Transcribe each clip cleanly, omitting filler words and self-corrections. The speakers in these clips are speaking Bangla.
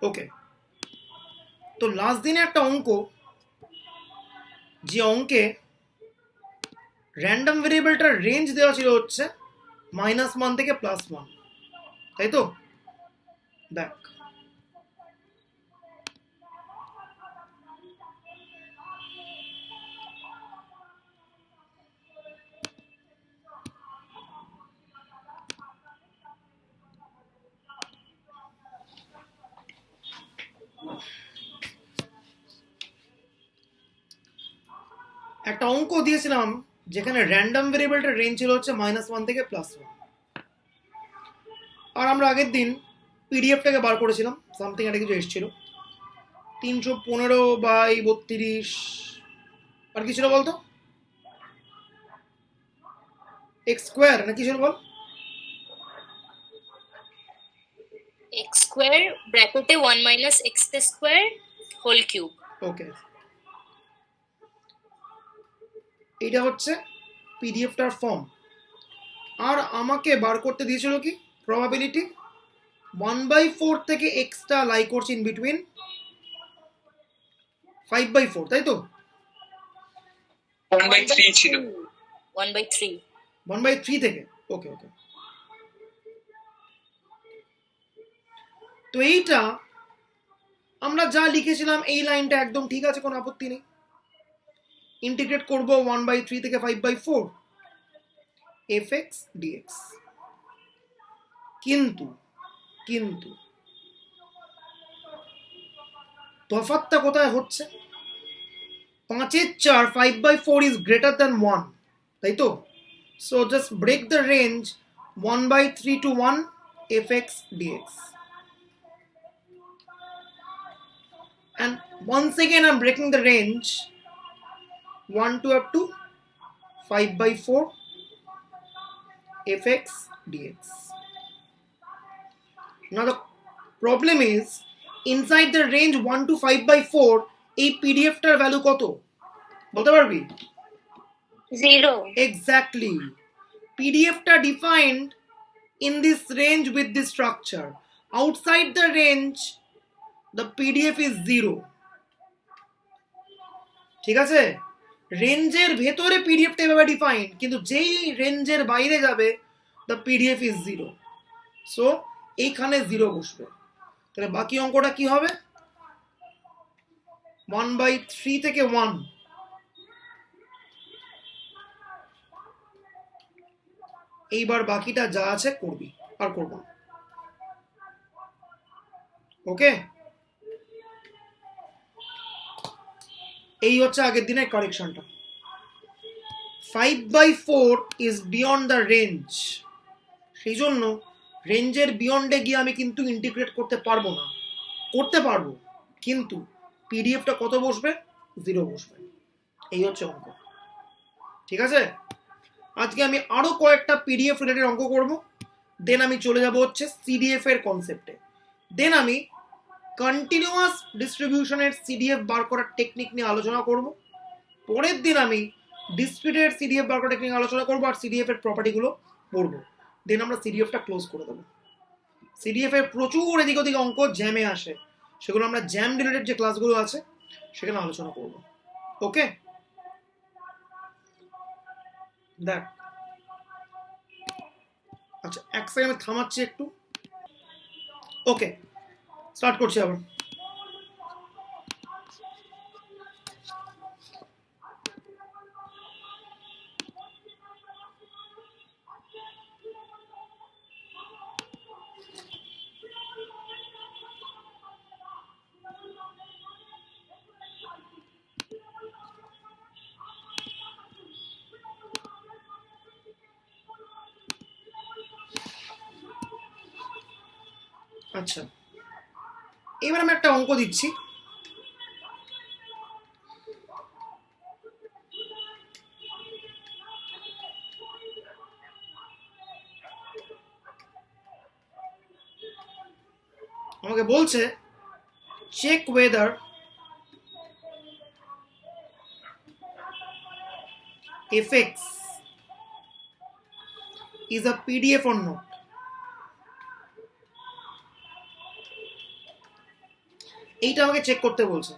ওকে, তো লাস্ট দিনে একটা অঙ্ক, যে অঙ্কে র্যান্ডম ভেরিয়েবলটার রেঞ্জ দেওয়া ছিল হচ্ছে -1 থেকে +1, তাই তো? দেখ, একটা অঙ্ক দিয়েছিলাম যেখানে র্যান্ডম ভেরিয়েবলটার রেঞ্জ ছিল হচ্ছে -1 থেকে +1, আর আমরা আগের দিন পিডিএফটাকে বার করেছিলাম, সামথিং একটা কিছু এসেছিল 315/32, আর কি ছিল বলতো? এক্স স্কোয়ার না কি ছিল বল? x স্কোয়ার ব্র্যাকেটে 1 minus x square whole cube. Okay, এটা হচ্ছে পিডিএফটার ফর্ম, আর আমাকে বার করতে দিয়েছিল কি প্রবাবিলিটি 1/4 থেকে এক্সটা লাই করছে ইন বিটুইন 5/4, তাই তো? 1/3 ছিল। 1/3 1/3 থেকে, ওকে ওকে। তো এইটা আমরা যা লিখেছিলাম এই লাইনটা একদম ঠিক আছে, কোনো আপত্তি নেই। ইন্টিগ্রেট করব 1/3 থেকে 5/4 fx dx, কিন্তু কিন্তু তফাৎটা কোথায় হচ্ছে? 5-এর 4 5/4 ইজ গ্রেটার দ্যান 1, তাই তো? So just break the range 1/3 to 1 fx dx, and once again I'm breaking the range 1 to up to 5/4 fx dx. Now the problem is inside the range 1 to 5/4 এই পিডিএফটার ভ্যালু কত বলতে পারবি? 0। Exactly, পিডিএফটা defined in this range with this structure. Outside the range the pdf is 0, ঠিক আছে? রেঞ্জের ভেতরে পিডিএফটা এভাবে ডিফাইন্ড, কিন্তু যেই রেঞ্জের বাইরে যাবে the pdf is 0, সো এইখানে 0 বসবে। তাহলে বাকি অঙ্কটা কি হবে? 1/3 থেকে 1, এইবার বাকিটা যা আছে করবি, আর করব না। ওকে, এই হচ্ছে আগের দিনের কারেকশনটা। 5/4 ইজ বিয়ন্ড দ্য রেঞ্জ, সেই জন্য রেঞ্জের বিয়ন্ডে গিয়ে আমি কিন্তু ইন্টিগ্রেট করতে পারবো না। করতে পারবো, কিন্তু পিডিএফটা কত বসবে? 0 বসবে। এই হচ্ছে অঙ্ক, ঠিক আছে? আজকে আমি আরো কয়েকটা পিডিএফ রিলেটেড অঙ্ক করব, দেন আমি চলে যাব হচ্ছে সিডিএফ এর কনসেপ্টে, দেন আমি কন্টিনিউয়াস ডিস্ট্রিবিউশনের সিডিএফ বার করার টেকনিক নিয়ে আলোচনা করব, পরের দিন আমি ডিসক্রিটের সিডিএফ বার করার টেকনিক আলোচনা করব, আর সিডিএফ এর প্রপার্টিগুলো পড়বো, দেন আমরা সিডিএফটা ক্লোজ করে দেবো। সিডিএফ এর প্রচুর এদিক ওদিক অঙ্ক জ্যামে আসে, সেগুলো আমরা জ্যাম রিলেটেড যে ক্লাসগুলো আছে সেখানে আলোচনা করব। ওকে, দেখ, আচ্ছা এক সেকেন্ড আমি থামাচ্ছি একটু। ওকে, স্টার্ট করছি আবার। আচ্ছা, এবার আমি একটা অঙ্ক দিচ্ছি, আমাকে বলছে check whether fx is a pdf or not. এইটা আমাকে চেক করতে বলছে।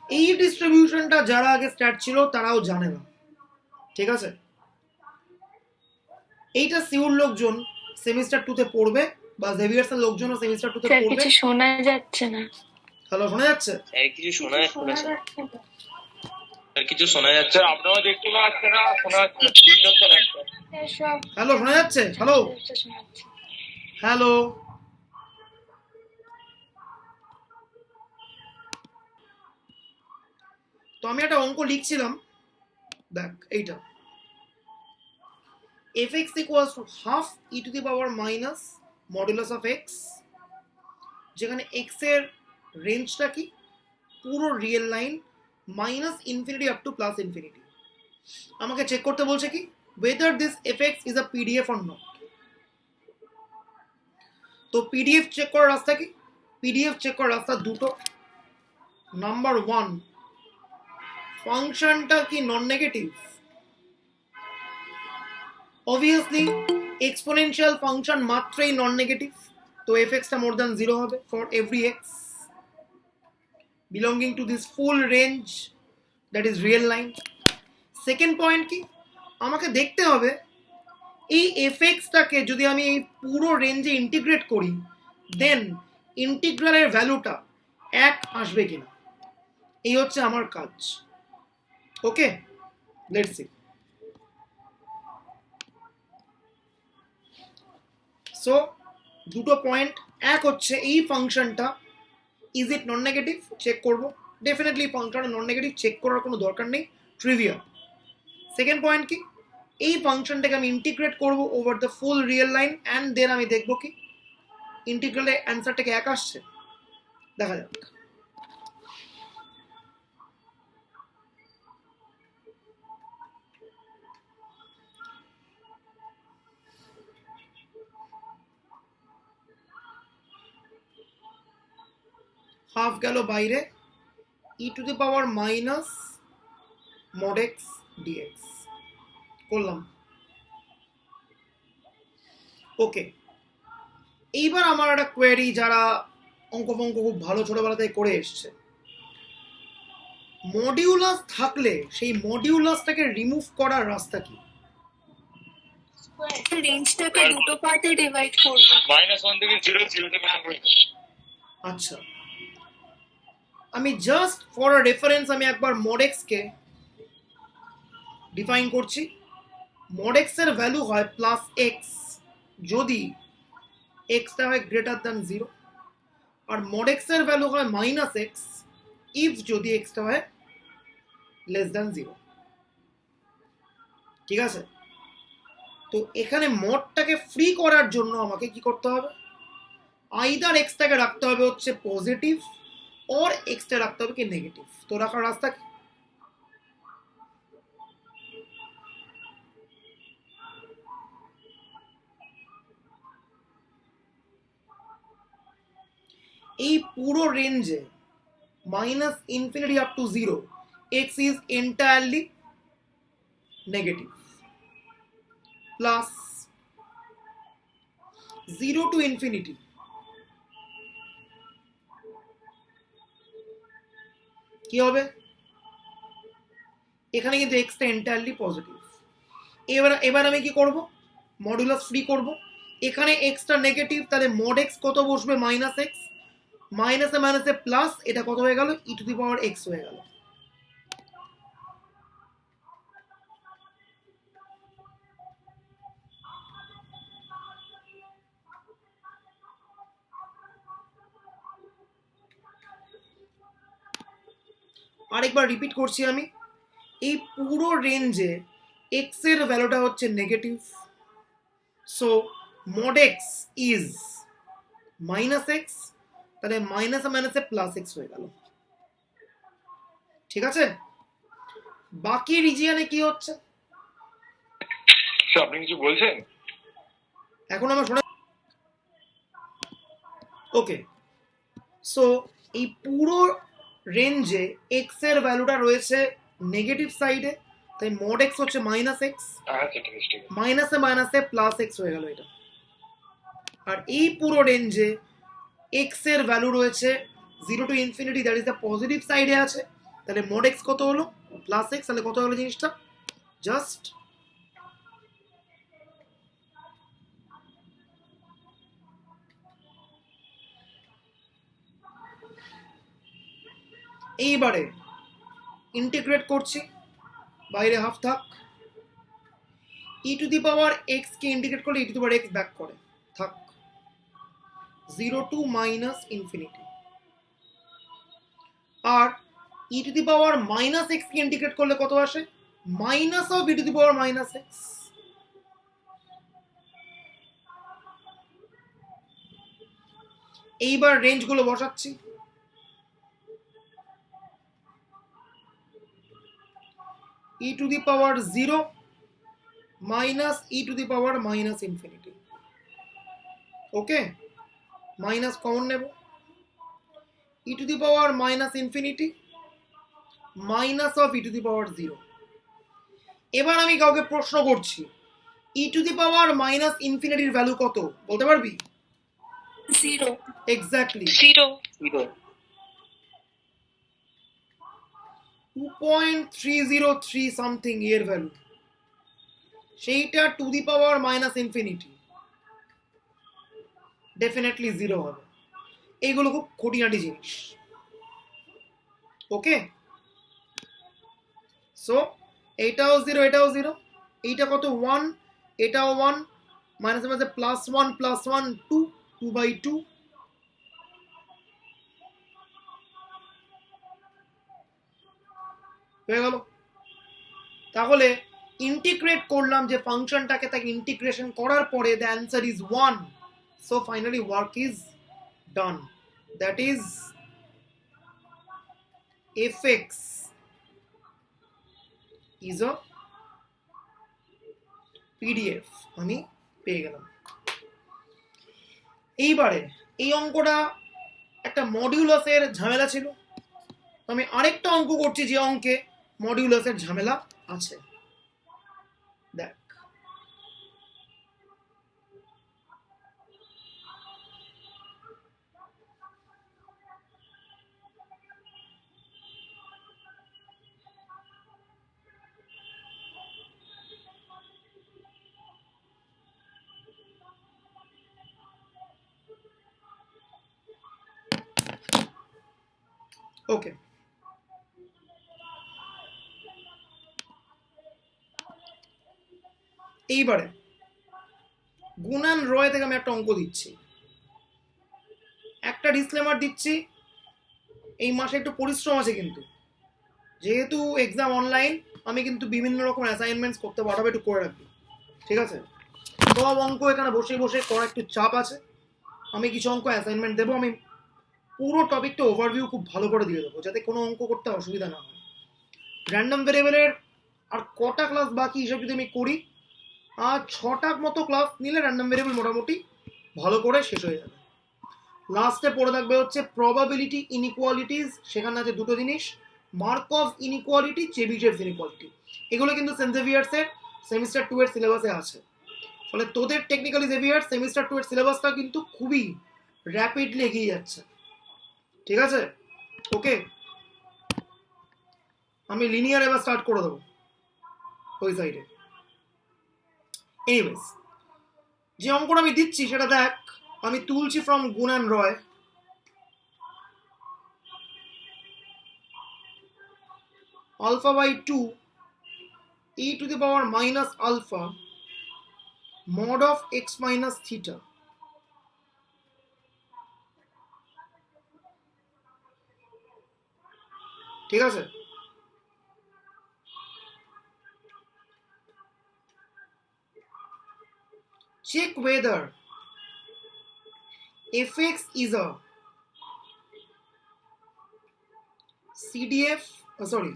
এই ডিস্ট্রিবিউশনটা যারা আগে স্টার্ট ছিল তারাও জানে না, ঠিক আছে? এইটা সিউর লোকজন সেমিস্টার 2 তে পড়বে, বা জেভিয়ার্সের লোকজনও সেমিস্টার 2 তে স্যার পড়বে। কিছু শোনা যাচ্ছে না। হ্যালো, শোনা যাচ্ছে? স্যার কিছু শোনা যাচ্ছে না স্যার। স্যার কিছু শোনা যাচ্ছে স্যার না। আপনারাও দেখতে পাচ্ছেন না, শোনা যাচ্ছে না। স্যার সব হ্যালো, শোনা যাচ্ছে? হ্যালো, শোনা যাচ্ছে। হ্যালো। তো আমি একটা অঙ্ক লিখছিলাম, দেখ এইটা, fx equals to half e to the power minus modulus of x, যেখানে x এর রেঞ্জটা কি, পুরো real line minus infinity up to plus infinity. আমাকে চেক করতে বলছে কি, whether this fx is a pdf or not। তো পিডিএফ চেক করার রাস্তা কি? পিডিএফ চেক করার রাস্তা দুটো। নাম্বার 1, ফাংশনটা কি non negative? Obviously exponential function মাত্রই নন নেগেটিভ, তো fx টা মোর দ্যান 0 হবে for every x belonging to this full range that is real line. Second point কি, আমাকে দেখতে হবে এই fx টাকে যদি আমি এই পুরো রেঞ্জে ইন্টিগ্রেট করি, দেন ইন্টিগ্রালের ভ্যালুটা 1 আসবে কিনা, এই হচ্ছে আমার কাজ। Okay, let's see. সো দুটো পয়েন্ট, এক হচ্ছে এই ফাংশনটা is it non negative, check করব। ডেফিনেটলি ফাংশনটা নন নেগেটিভ, চেক করার কোনো দরকার নেই, ট্রিভিয়া। সেকেন্ড পয়েন্ট কি, এই ফাংশনটাকে আমি ইন্টিগ্রেট করব over the full real line, and then আমি দেখব কি ইন্টিগ্রালের অ্যান্সারটাকে 1 আসছে। দেখা যাক। হাফ গেল বাইরে, e to the power minus mod x dx করলাম। ওকে, এইবার আমার একটা কোয়েরি, যারা অঙ্ক ফঙ্ক খুব ভালো ছোটবেলা থেকে করে এসছে, মডিউলাস থাকলে সেই মডিউলাসটাকে রিমুভ করার রাস্তা কি? রেঞ্জটাকে দুটো পার্টে ডিভাইড করব। -1 থেকে 0 থেকে আচ্ছা, আমি জাস্ট ফর আ রেফারেন্স আমি একবার মড এক্স কে ডিফাইন করছি। মড এক্স এর ভ্যালু হয় প্লাস এক্স যদি এক্সটা হয় গ্রেটার দ্যান 0, আর মড এক্স এর ভ্যালু হয় মাইনাস এক্স ইফ যদি এক্সটা হয় লেস দ্যান 0। ঠিক আছে? তো এখানে মডটাকে ফ্রি করার জন্য আমাকে কি করতে হবে, আইদার এক্সটাকে রাখতে হবে হচ্ছে পজিটিভ, অর এক্সটা রাখতে হবে কি নেগেটিভ। তো রাখার রাস্তা কি, এই পুরো রেঞ্জে minus infinity up to 0 x is entirely negative, plus 0 to infinity কি হবে, এখানে কিন্তু এক্সটা এন্টায়ারলি পজিটিভ। এবার আমি কি করব, মডুলাস ফ্রি করব। এখানে এক্সটা নেগেটিভ, তাহলে মড এক্স কত বসবে, মাইনাস এক্স, মাইনাসে মাইনাসে প্লাস, এটা কত হয়ে গেল, ই টু দি পাওয়ার এক্স হয়ে গেল। আরেকবার রিপিট করছি আমি, এই পুরো রেঞ্জে এক্স এর ভ্যালুটা হচ্ছে negative, so mod x is minus x, তাহলে মাইনাসে মাইনাসে প্লাস এক্স হয়ে গেল। ঠিক আছে? বাকি রিজিয়নে কি হচ্ছে স্যার আপনি কিছু বলছেন? এখন আমার শোনা? ওকে, সো এই পুরো রেঞ্জে এক্স এর ভ্যালুটা রয়েছে নেগেটিভ সাইডে, তাই মড এক্স হচ্ছে মাইনাস এক্স, আচ্ছা ঠিক আছে। মাইনাসে মাইনাসে প্লাস এক্স হয়ে গেল এটা। আর এই পুরো রেঞ্জে এক্স এর ভ্যালু রয়েছে 0 to infinity, that is the positive সাইডে আছে, তাহলে মড এক্স কত হলো প্লাস এক্স, তাহলে কত হলো জিনিসটা জাস্ট এইবারে ইন্টিগ্রেট করছি, বাইরে হাফ থাক, e to the power x কে ইন্টিগ্রেট করলে e to the power x back করে থাক, 0 টু মাইনাস ইনফিনিটি, আর e to the power minus x কে ইন্টিগ্রেট করলে কত আসে minus of e to the power minus x. এইবার রেঞ্জ গুলো বসাচ্ছি, e to the power 0 minus e to the power minus infinity, okay, minus common নেব, e to the power minus infinity minus of e to the power 0। এবার আমি কাউকে প্রশ্ন করছি, e to the power minus ইনফিনিটির ভ্যালু কত বলতে পারবি? 0 এক্স্যাক্টলি 0 2.303 সামথিং এর ভ্যালু, সেইটা to the power minus infinity, definitely 0 হবে। এইগুলো খুব খুঁটিনাটি জিনিস, ওকে। সো এইটাও 0 এটাও 0, এইটা কত 1 এটাও 1, মাইনাসে মাঝে প্লাস 1 প্লাস 1 2, 2/2, হয়ে গেল। তাহলে ইন্টিগ্রেট করলাম যে ফাংশনটাকে, তাকে ইন্টিগ্রেশন করার পরে the answer is 1, so finally work is done, that is fx is a PDF, আমি পেয়ে গেলাম। এইবারে এই অঙ্কটা একটা মডিউলাসের ঝামেলা ছিল, আমি আরেকটা অঙ্ক করছি যে অঙ্কে মডিউলাসের ঝামেলা আছে, দেখ। ওকে, এইবারে গুণান রয় থেকে আমি একটা অঙ্ক দিচ্ছি, একটা ডিসক্লেমার দিচ্ছি, এই মাসে একটু পরিশ্রম আছে কিন্তু, যেহেতু এক্সাম অনলাইন আমি কিন্তু বিভিন্ন রকম অ্যাসাইনমেন্টস করতে পারবো, একটু করে রাখবি, ঠিক আছে? সব অঙ্ক এখানে বসে বসে করা একটু চাপ আছে, আমি কিছু অঙ্ক অ্যাসাইনমেন্ট দেবো, আমি পুরো টপিকটা ওভারভিউ খুব ভালো করে দিয়ে দেবো, যাতে কোনো অঙ্ক করতে অসুবিধা না হয়। র্যান্ডম ভেরিয়েবলের আর কটা ক্লাস বাকি হিসাব যদি আমি করি, আর 6টা মতো ক্লাস নিলে র্যান্ডম ভেরিয়েবল মোটামুটি ভালো করে শেষ হয়ে যাবে। লাস্টে পড়ে থাকবে হচ্ছে প্রবাবিলিটি ইনইকুয়ালিটিস, সেখানে আছে দুটো জিনিস, মার্কভ ইনইকুয়ালিটি, চেবিশেভ ইনইকুয়ালিটি, এগুলো কিন্তু সেন্ট জেভিয়ার্সের সেমিস্টার 2 এর সিলেবাসে আছে, ফলে তোদের টেকনিক্যালি জেভিয়ার্স সেমিস্টার 2 এর সিলেবাসটা কিন্তু খুবই র্যাপিডলি এগিয়ে যাচ্ছে, ঠিক আছে? ওকে, আমি লিনিয়ার এবার স্টার্ট করে দেবো ওই সাইডে। এনিওয়েজ, যে অঙ্কটা আমি দিচ্ছি সেটা দেখ, আমি তুলছি from গুণান Roy, alpha by 2 e to the power minus alpha mod of x minus theta, ঠিক আছে? check whether fx is a CDF, sorry,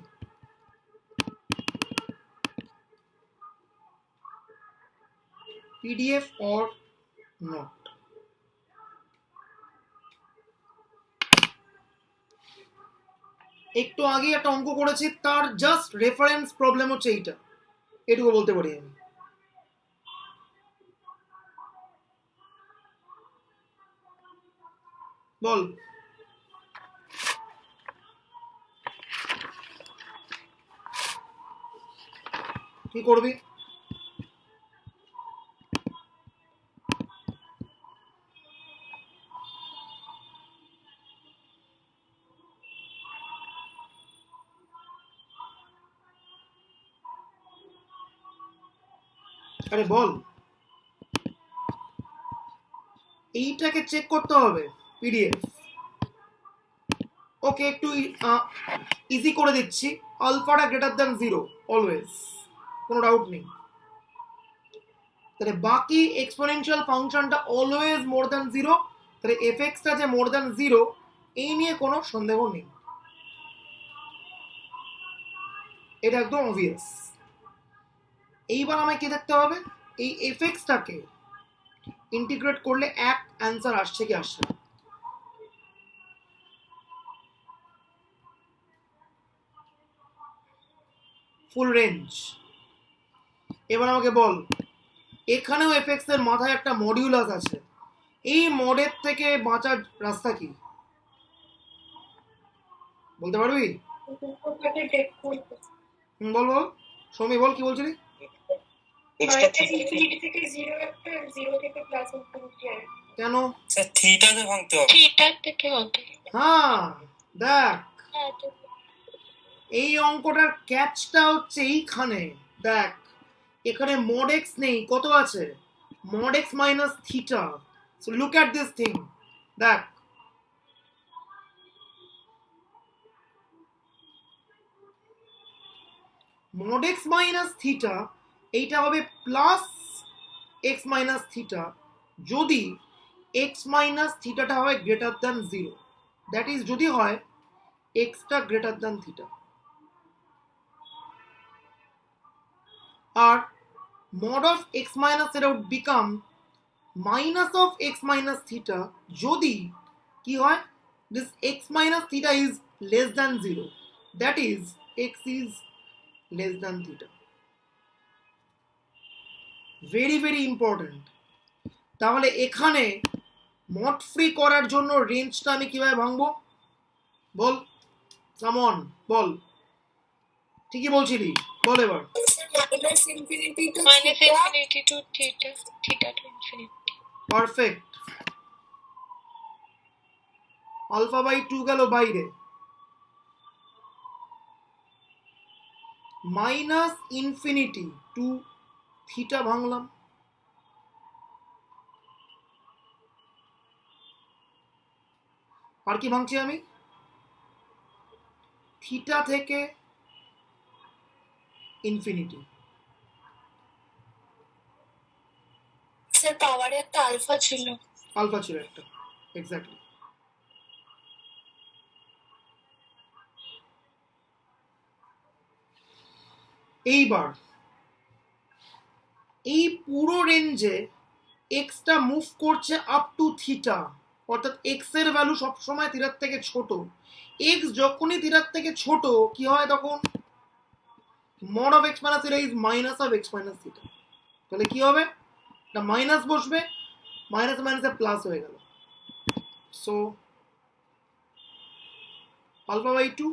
PDF or not. একটু আগে একটা অঙ্ক করেছি, তার জাস্ট রেফারেন্স প্রবলেম হচ্ছে এইটা, এটুকু বলতে পারি আমি। বল। কি করবি? আরে বল। এইটাকে চেক করতে হবে পিডিএফ। ওকে, একটু ইজি করে দিচ্ছি। আলফাটা গ্রেটার দ্যান 0 অলওয়েজ, কোনো ডাউট নেই। তাহলে বাকি এক্সপোনেনশিয়াল ফাংশনটা অলওয়েজ মোর দ্যান 0, তাহলে এফএক্সটা যে মোর দ্যান 0 এই নিয়ে কোনো সন্দেহ নেই, এটা একদম অবভিয়াস। এইবার আমায় কি দেখতে হবে, এই এফএক্সটাকে ইন্টিগ্রেট করলে এক অ্যান্সার আসছে কি আসছে না। Full range. এবার আমাকে বল, এখানেও এফএক্স এর মাথায় একটা মডিউলাস আছে, এই মডের থেকে বাঁচার রাস্তা কি বলতে পারবি? বল বল সৌমি, বল কি বলছিলি? কেন? স্যার থিটাতে ভাঙতে হবে। থিটার থেকে হবে। হ্যাঁ দেখ, এই অঙ্কটার ক্যাচটা হচ্ছে এইখানে। দেখ এখানে mod x নেই, কত আছে? mod x minus theta. So look at this thing. দেখ mod x minus theta এইটা হবে প্লাস x minus theta যদি x minus theta টা হয় গ্রেটার দ্যান 0, দ্যাট ইজ যদি হয় x টা গ্রেটার দ্যান theta। আর mod of x minus theta would become minus of x minus theta যদি কি হয়, this x minus theta is less than 0, that is x is less than theta. Very very important. তাহলে এখানে মড ফ্রি করার জন্য রেঞ্জটা আমি কিভাবে ভাঙবো বল? কাম অন বল, ঠিকই বলছিলি, বল এবার। minus infinity to Minus theta. infinity to theta, theta to infinity. Perfect. Alpha by 2 গেল বাইরে, মাইনাস ইনফিনিটি টু থিটা ভাঙলাম, আর কি ভাঙছি আমি? থিটা থেকে ইনফিনিটি। স্যার পাওয়ারে একটা আলফা ছিল। আলফা ছিল একটা, এক্স্যাক্টলি। এইবার এই পুরো রেঞ্জে এক্সটা মুভ করছে আপ টু থিটা, অর্থাৎ এক্স এর ভ্যালু সবসময় থিটার থেকে ছোট। এক্স যখনই থিটার থেকে ছোট কি হয়, তখন mod of x minus theta is minus of x minus theta। তাহলে কি হবে, এটা মাইনাস বসবে, মাইনাস মাইনাসে প্লাস হয়ে গেল। So alpha by 2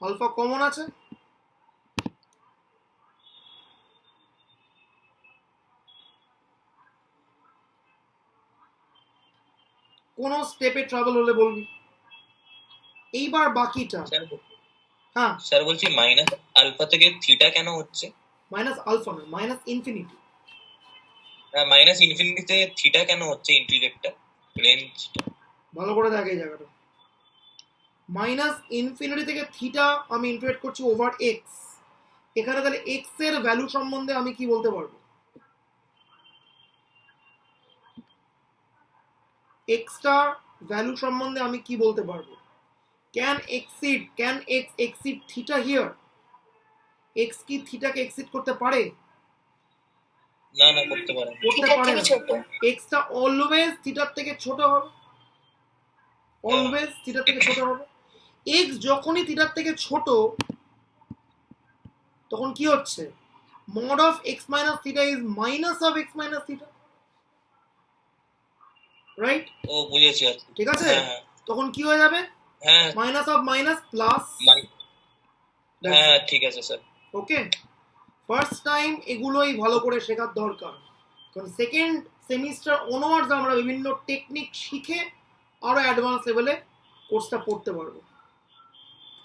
alpha common আছে, কোন স্টেপে ট্রাভেল হলে বলবি। এইবার বাকিটা, হ্যাঁ স্যার বলছি মাইনাস আলফা থেকে থিটা কেন হচ্ছে? মাইনাস আলফা না, মাইনাস ইনফিনিটি। মাইনাস ইনফিনিটিতে থিটা কেন হচ্ছে? ইন্টিগ্রেটটা রেঞ্জটা ভালো করে দেখ এই জায়গাটা। মাইনাস ইনফিনিটি থেকে থিটা আমি ইন্টিগ্রেট করছি ওভার এক্স। এখানে তাহলে এক্স এর ভ্যালু সম্বন্ধে আমি কি বলতে পারবো? এক্সটার ভ্যালু সম্বন্ধে আমি কি বলতে পারবো? Can x exceed theta here? X কি থিটাকে এক্সিড করতে পারে? না না করতে পারে না। করতে পারে না। এক্সটা অলওয়েজ থিটার থেকে ছোট হবে, অলওয়েজ থিটার থেকে ছোট হবে। এক্স যখনই থিটার থেকে ছোট তখন কি হচ্ছে, mod of x minus theta is minus of x minus theta, right? ও বুঝেছি আচ্ছা। ঠিক আছে, হ্যাঁ হ্যাঁ তখন কি হয়ে যাবে? হ্যাঁ মাইনাস অফ মাইনাস প্লাস। হ্যাঁ ঠিক আছে স্যার। ওকে, ফার্স্ট টাইম এগুলোই ভালো করে শেখার দরকার, কারণ সেকেন্ড সেমিস্টার অনওয়ার্ডস আমরা বিভিন্ন টেকনিক শিখে আরো অ্যাডভান্স লেভেলে কোর্সটা পড়তে পারবো।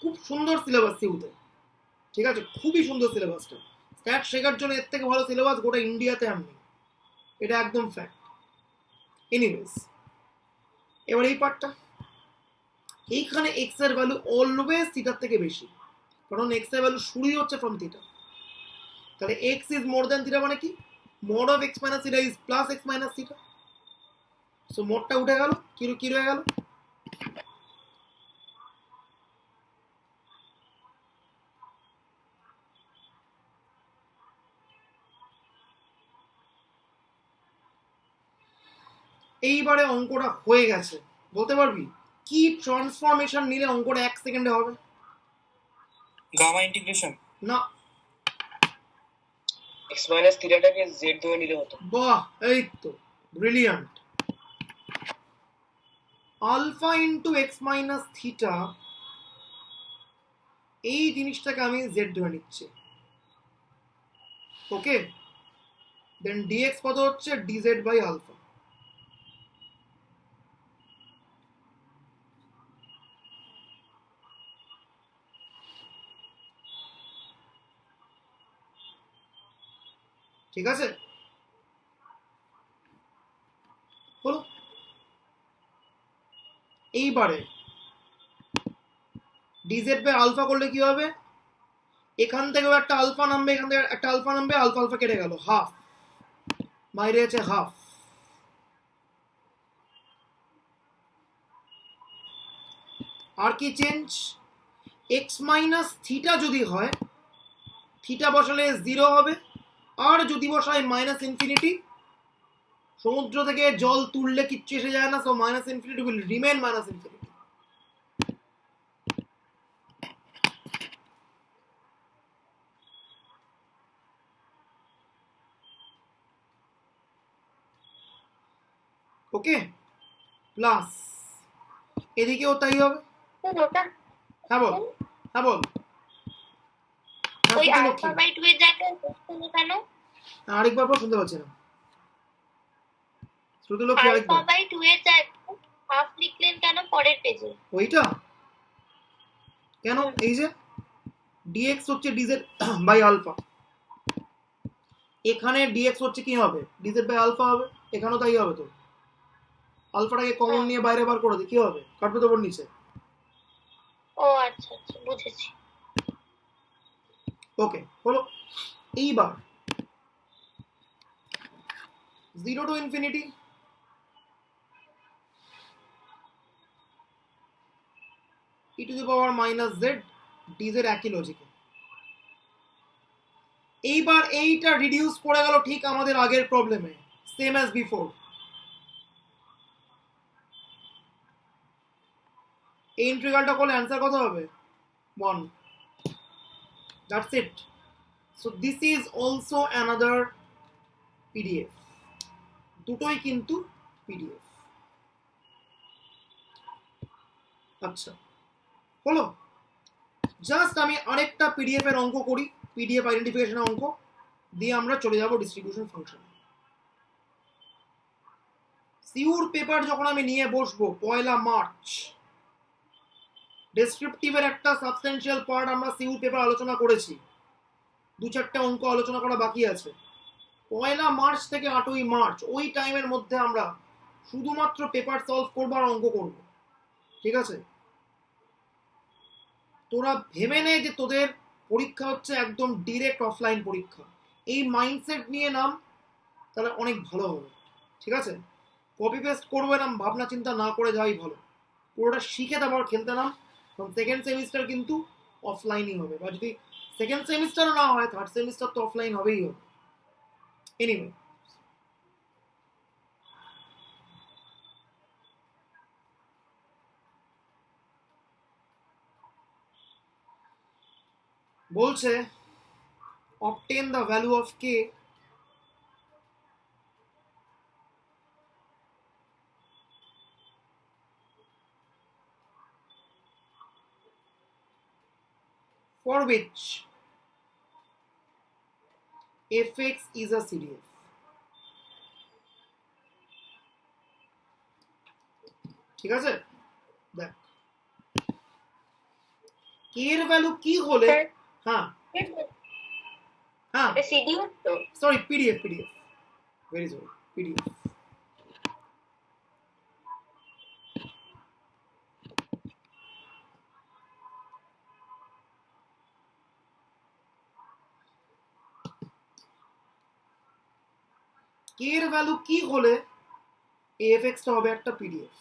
খুব সুন্দর সিলেবাস সিউতে, ঠিক আছে, খুবই সুন্দর সিলেবাসটা। স্ট্যাট শেখার জন্য এর থেকে ভালো সিলেবাস গোটা ইন্ডিয়াতে আর নেই, এটা একদম ফ্যাক্ট। এনিওয়েজ, এবার এই পার্টটা, এইখানে এক্স এর ভ্যালু অলওয়েজ থিটার থেকে বেশি, কারণ এক্স এর ভ্যালু শুরুই হচ্ছে ফ্রম থিটা। তাহলে x is more than theta মানে কি? mod of x minus theta is plus x minus theta. So মোডটা উঠে গেল, কি রয়ে গেল? এইবারে অঙ্কটা হয়ে গেছে। বলতে পারবি কি ট্রান্সফরমেশন নিলে অঙ্কটা 1 সেকেন্ডে হবে? গামা ইন্টিগ্রেশন না, x মাইনাস থিটাটাকে z ধরে নিলে হতো। বাহ, এই তো brilliant. Alpha into X minus theta, এই জিনিসটাকে আমি জেড ধরে নিচ্ছি। ওকে, দেন ডিএক্স কত হচ্ছে? Dz by alpha. ঠিক আছে, হলো। এইবারে ডিজেড বাই আলফা করলে কি হবে? এখান থেকেও একটা আলফা নামবে, এখান থেকে একটা আলফা নামবে, আলফা আলফা কেটে গেল, হাফ, বাইরে আছে হাফ। আর কি চেঞ্জ? এক্স মাইনাস থিটা যদি হয়, থিটা বসালে 0 হবে, আর যদি বসায় মাইনাস ইনফিনিটি, সমুদ্র থেকে জল তুললে কিচ্ছু এসে যায় না, so minus infinity will remain minus infinity. Okay, plus এদিকেও তাই হবে। ওটা হ্যাঁ বল, হ্যাঁ বল। হ্যাঁ, ওই শুনতে আলফা লক্ষ্মী। বাই 2 এর জায়গায় বসলো কেন? আরেকবার পর, শুনতে পাচ্ছি না। শ্রুতি লক্ষ্মী, আলফা আরেকবার। বাই 2 এর জায়গায় হাফ লিখলেন কেন পরের পেজে? ওইটা কেন? এই যে ডিএক্স হচ্ছে ডিজেড বাই আলফা, এখানে ডিএক্স হচ্ছে কি হবে? ডিজেড বাই আলফা হবে, এখানেও তাই হবে। তো আলফাটাকে কমন নিয়ে বাইরে বার করে দিই, কি হবে? কাটবে তো ওপর নিচে। ও আচ্ছা আচ্ছা, বুঝেছি। ওকে, হলো। এইবার 0 to infinity, e two the power minus Z DZ, একই লজিকে। এইবার এইটা রিডিউস করে গেল ঠিক আমাদের আগের প্রবলেমে, সেম অ্যাজ বিফোর। এই ইন্টিগ্রালটা করলে অ্যান্সার কত হবে? 1। That's it. So this is also another PDF, দুটোই কিন্তু পিডিএফ। আচ্ছা, হলো। জাস্ট আমি আরেকটা পিডিএফ এর অঙ্ক করি, পিডিএফ আইডেন্টিফিকেশনের অঙ্ক দিয়ে আমরা চলে যাব ডিস্ট্রিবিউশন ফাংশনে। সিউর পেপার যখন আমি নিয়ে বসবো 1 মার্চ, ডেসক্রিপটিভের একটা সাবস্টেন্সিয়াল পার্ট আমরা সিউর পেপার আলোচনা করেছি, 2-4টে অঙ্ক আলোচনা করা বাকি আছে। 1 মার্চ থেকে 8ই মার্চ, ওই টাইমের মধ্যে আমরা শুধুমাত্র পেপার সলভ করবো আর অঙ্ক করব, ঠিক আছে? তোরা ভেবে নে যে তোদের পরীক্ষা হচ্ছে একদম ডিরেক্ট অফলাইন পরীক্ষা, এই মাইন্ডসেট নিয়ে নাম, তাহলে অনেক ভালো হবে, ঠিক আছে? কপি পেস্ট করবো এরকম ভাবনা চিন্তা না করে যাওয়াই ভালো, পুরোটা শিখে তারপর খেলতে নাম। কারণ সেকেন্ড সেমিস্টার কিন্তু অফলাইনই হবে, বা যদি সেকেন্ড সেমিস্টারও না হয়, থার্ড সেমিস্টার তো অফলাইন হবেই হবে। এনিওয়ে, বলছে obtain the value of k for which fx is a CDF. ঠিক আছে, দেখ k এর ভ্যালু কি হলে, স্যার হ্যাঁ হ্যাঁ এটা সিডিও তো sorry PDF very sorry PDF. k এর ভ্যালু কি হলে afx টা হবে একটা PDF?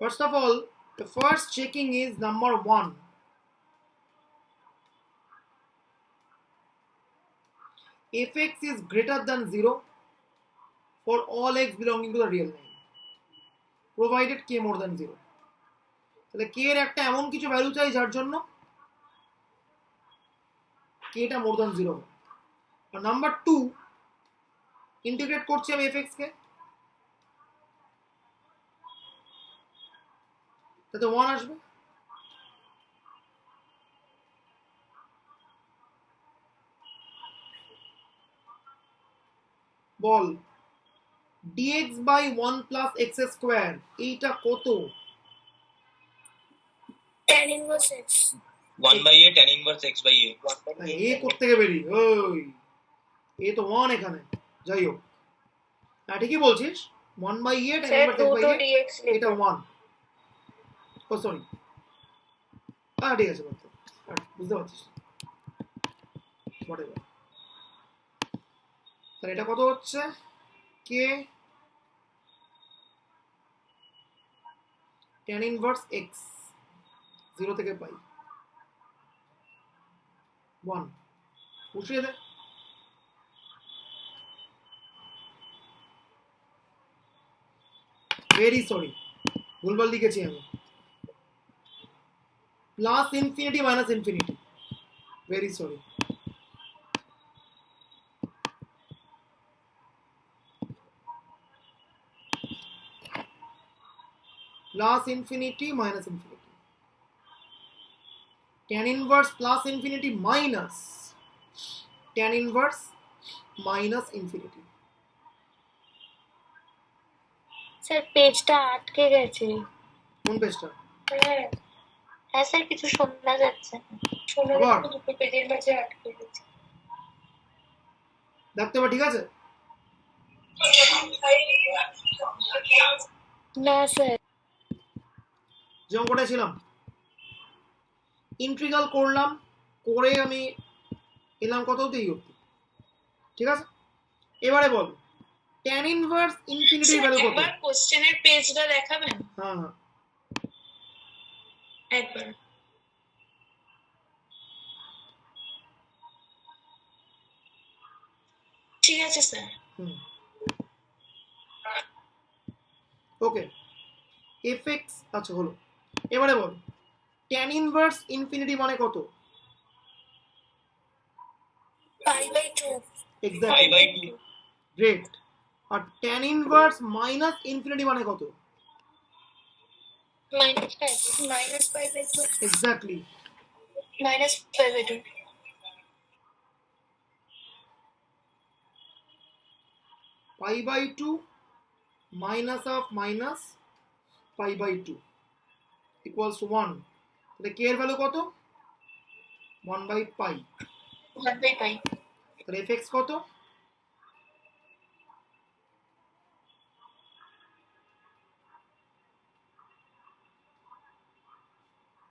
First of all, the first checking is number 1. fx is greater than 0 for all x belonging to the real line provided k more than 0. তাহলে k এর একটা এমন কিছু ভ্যালু চাই যার জন্য k টা মোর দ্যান 0 হবে। আর নাম্বার 2, ইন্টিগ্রেট করছি আমি fx কে, তাতে 1 আসবে। বল dx by 1 plus x square এইটা কত? tan inverse x 1/a tan inverse x by a এ করতে গিয়ে বেরি ওই এ তো 1 এখানে, যাই হোক হ্যাঁ ঠিকই বলছিস, 1/8 tan sir inverse x 2 by তো a, dx এটা 1। ও সরি, হ্যাঁ ঠিক আছে বলতে বুঝতে পারছিস whatever। তাহলে এটা কত হচ্ছে k tan inverse x 0 থেকে পাই 1 বসিয়ে দে। ভেরি সরি, ভুলভাল লিখেছি আমি, plus infinity minus infinity, very sorry. Plus infinity minus infinity, tan inverse plus infinity minus tan inverse minus infinity. Sir পেজটা আটকে গেছে। কোন পেজটা? হ্যাঁ হ্যাঁ স্যার কিছু শোনা যাচ্ছে না। শোনা আবার? যাচ্ছে দুটো পেজের মাঝে আটকে গেছে। দেখতে পাবো ঠিক আছে? না স্যার যেমন কোথায় ছিলাম, ইন্ট্রিগাল করলাম, করে আমি এলাম কত অবধি, এই অবধি, ঠিক আছে? এবারে বল tan inverse ইনফিনিটির ভ্যালু কত? একবার কোশ্চেনের পেজটা দেখাবেন হ্যাঁ হ্যাঁ একবার। ঠিক আছে স্যার। হুম ওকে, fx আচ্ছা হলো। এবারে বল tan inverse ইনফিনিটি মানে কত? π/2 এক্স্যাক্টলি, π/2 গ্রেট। আর tan inverse মাইনাস ইনফিনিটি মানে কত? -π/2 exactly, -π/2 π/2 minus of minus π/2 equals to 1। তাহলে k এর ভ্যালু কত? 1/π। 1/π তাহলে fx কত?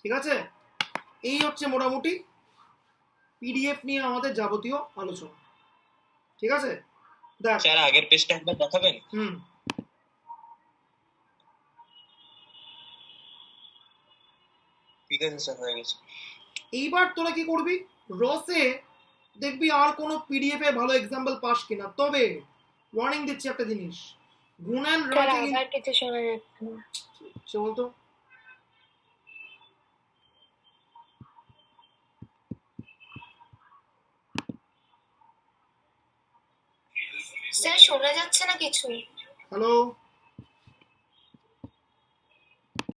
ঠিক আছে, এই হচ্ছে মোটামুটি পিডিএফ নিয়ে আমাদের যাবতীয় আলোচনা, ঠিক আছে? দেখ স্যার আগের পেজটা একবার দেখাবেন? হুম ঠিক আছে স্যার, হয়ে গেছে। এইবার তোরা কি করবি, রসে দেখবি আর কোনো পিডিএফ এ ভালো এক্সাম্পল পাস কিনা। তবে ওয়ার্নিং দিচ্ছি একটা জিনিস, গুণান স্যার রসে আবার কিছু শোনা যাচ্ছে না। সে বলতো স্যার শোনা যাচ্ছে না কিছু। হ্যালো